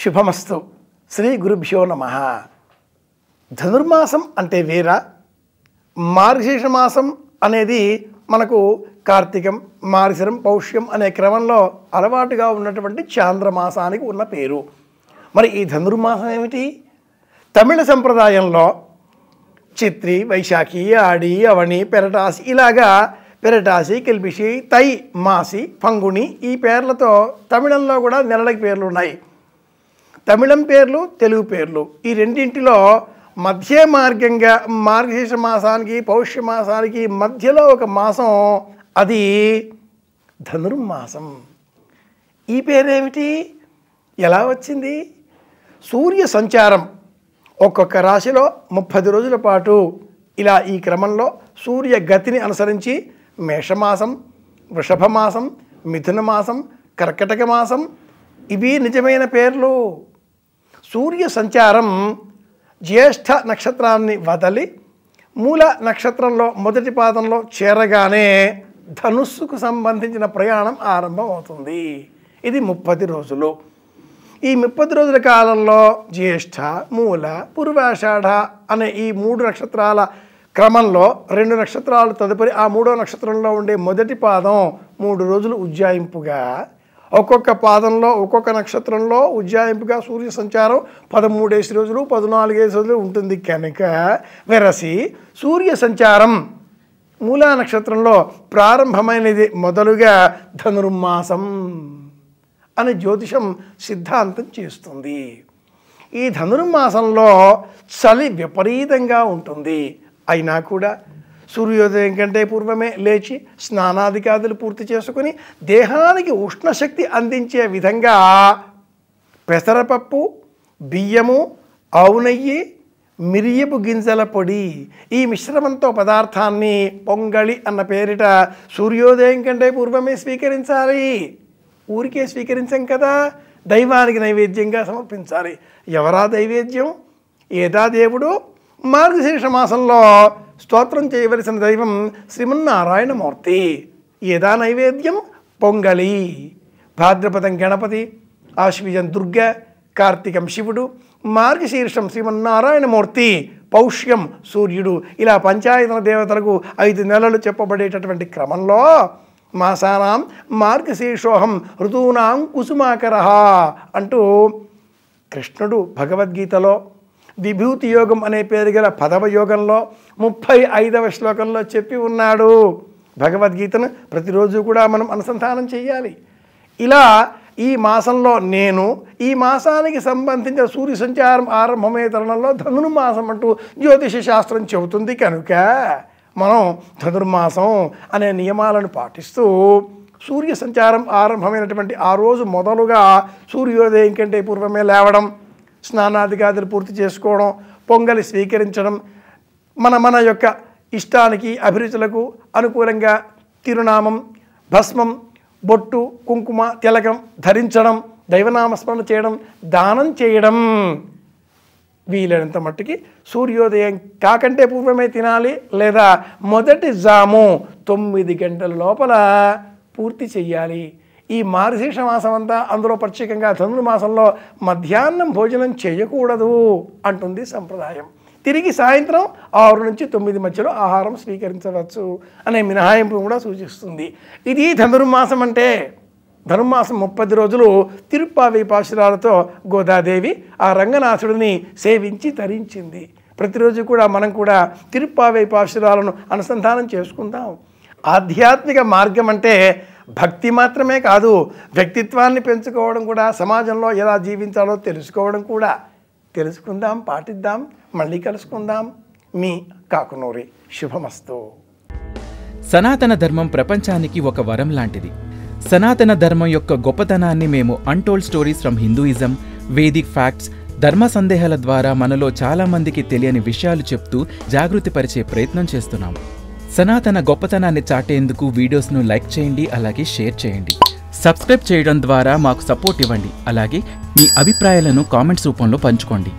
శుభమస్తు. శ్రీ గురుభ్యో నమః. ధనుర్మాసం అంటే వేర, మార్గశీర్ష మాసం అనేది మనకు కార్తీకం, మార్గశిరం, పౌష్యం అనే క్రమంలో అలవాటుగా ఉన్నటువంటి చాంద్రమాసానికి ఉన్న పేరు. మరి ఈ ధనుర్మాసం ఏమిటి? తమిళ సంప్రదాయంలో చిత్రి, వైశాఖి, ఆడి, అవని, పెరటాసి ఇలాగా పెరటాసి, కిల్బిషి, తై, మాసి, పంగుని ఈ పేర్లతో తమిళంలో కూడా నెలలకి పేర్లు ఉన్నాయి. తమిళం పేర్లు, తెలుగు పేర్లు ఈ రెండింటిలో మధ్య మార్గంగా మార్గశీర్ష మాసానికి పౌష్య మాసానికి మధ్యలో ఒక మాసం, అది ధనుర్మాసం. ఈ పేరేమిటి, ఎలా వచ్చింది? సూర్య సంచారం ఒక్కొక్క రాశిలో 30 రోజుల పాటు ఇలా ఈ క్రమంలో సూర్య గతిని అనుసరించి మేషమాసం, వృషభ మాసం, మిథున మాసం, కర్కటక మాసం ఇవి నిజమైన పేర్లు. సూర్య సంచారం జ్యేష్ఠ నక్షత్రాన్ని వదలి మూల నక్షత్రంలో మొదటి పాదంలో చేరగానే ధనుస్సుకు సంబంధించిన ప్రయాణం ఆరంభం అవుతుంది. ఇది 30 రోజులు. ఈ 30 రోజుల కాలంలో జ్యేష్ఠ, మూల, పూర్వాషాఢ అనే ఈ 3 నక్షత్రాల క్రమంలో 2 నక్షత్రాలు తదుపరి ఆ 3వ నక్షత్రంలో ఉండే మొదటి పాదం 3 రోజులు ఉజ్జాయింపుగా, ఒక్కొక్క పాదంలో ఒక్కొక్క నక్షత్రంలో ఉజ్జాయింపుగా సూర్య సంచారం 13 రోజులు 14 రోజులు ఉంటుంది. కనుక వెరసి సూర్య సంచారం మూలా నక్షత్రంలో ప్రారంభమైనది మొదలుగా ధనుర్మాసం అని జ్యోతిషం సిద్ధాంతం చేస్తుంది. ఈ ధనుర్మాసంలో చలి విపరీతంగా ఉంటుంది. అయినా కూడా సూర్యోదయం కంటే పూర్వమే లేచి స్నానాదికాదులు పూర్తి చేసుకుని దేహానికి ఉష్ణశక్తి అందించే విధంగా పెసరపప్పు, బియ్యము, ఆవు నెయ్యి, మిరియపు గింజల పొడి ఈ మిశ్రమంతో పదార్థాన్ని పొంగళి అన్న పేరిట సూర్యోదయం కంటే పూర్వమే స్వీకరించాలి. ఊరికే స్వీకరించాం కదా, దైవానికి నైవేద్యంగా సమర్పించాలి. ఎవరా దైవేద్యం? ఏదా దేవుడు? మార్గశీర్ష మాసంలో స్తోత్రం చేయవలసిన దైవం శ్రీమన్నారాయణమూర్తి. ఏదా నైవేద్యం? పొంగళి. భాద్రపదం గణపతి, ఆశ్వీజం దుర్గ, కార్తీకం శివుడు, మార్గశీర్షం శ్రీమన్నారాయణమూర్తి, పౌష్యం సూర్యుడు. ఇలా పంచాయతన దేవతలకు 5 నెలలు చెప్పబడేటటువంటి క్రమంలో మాసానాం మార్గశీర్షోహం ఋతూనాం కుసుమాకరః అంటూ కృష్ణుడు భగవద్గీతలో విభూతి యోగం అనే పేరు గల 10వ యోగంలో 35వ శ్లోకంలో చెప్పి ఉన్నాడు. భగవద్గీతను ప్రతిరోజు కూడా మనం అనుసంధానం చేయాలి. ఇలా ఈ మాసంలో నేను ఈ మాసానికి సంబంధించిన సూర్య సంచారం ఆరంభమయ్యే తరుణంలో ధనుర్మాసం అంటూ జ్యోతిష శాస్త్రం చెబుతుంది. కనుక మనం ధనుర్మాసం అనే నియమాలను పాటిస్తూ సూర్య సంచారం ఆరంభమైనటువంటి ఆ రోజు మొదలుగా సూర్యోదయం కంటే పూర్వమే లేవడం, స్నానాదికాదులు పూర్తి చేసుకోవడం, పొంగలి స్వీకరించడం, మన యొక్క ఇష్టానికి అభిరుచులకు అనుకూలంగా తిరునామం, భస్మం, బొట్టు, కుంకుమ, తిలకం ధరించడం, దైవనామస్మరణ చేయడం, దానం చేయడం, వీలైనంత మట్టుకి సూర్యోదయం కాకంటే పూర్వమే తినాలి, లేదా మొదటి జాము 9 గంటల లోపల పూర్తి చెయ్యాలి. ఈ మార్గశీర్ష మాసం అంతా అందులో ప్రత్యేకంగా ధనుర్మాసంలో మధ్యాహ్నం భోజనం చేయకూడదు అంటుంది సంప్రదాయం. తిరిగి సాయంత్రం 6 నుంచి 9 మధ్యలో ఆహారం స్వీకరించవచ్చు అనే మినహాయింపు కూడా సూచిస్తుంది. ఇది ధనుర్మాసం అంటే. ధనుర్మాసం 30 రోజులు తిరుప్పావై పాశురాలతో గోదాదేవి ఆ రంగనాథుడిని సేవించి తరించింది. ప్రతిరోజు కూడా మనం కూడా తిరుప్పావై పాశురాలను అనుసంధానం చేసుకుందాం. ఆధ్యాత్మిక మార్గం అంటే భక్తి మాత్రమే కాదు, వ్యక్తిత్వాన్ని పెంచుకోవడం కూడా, సమాజంలో ఎలా జీవించాలో తెలుసుకోవడం కూడా. తెలుసుకుందాం, పాటిద్దాం. మళ్ళీ కలుసుకుందాం. మీ కాకునూరి. శుభమస్తు. సనాతన ధర్మం ప్రపంచానికి ఒక వరం లాంటిది. సనాతన ధర్మం యొక్క గొప్పతనాన్ని మేము untold stories from Hinduism, Vedic facts, ధర్మ సందేహాల ద్వారా మనలో చాలా మందికి తెలియని విషయాలు చెప్తూ జాగృతిపరిచే ప్రయత్నం చేస్తున్నాం. సనాతన గొప్పతనాన్ని చాటేందుకు వీడియోస్ను లైక్ చేయండి, అలాగే షేర్ చేయండి. సబ్స్క్రైబ్ చేయడం ద్వారా మాకు సపోర్ట్ ఇవ్వండి. అలాగే మీ అభిప్రాయాలను కామెంట్స్ రూపంలో పంచుకోండి.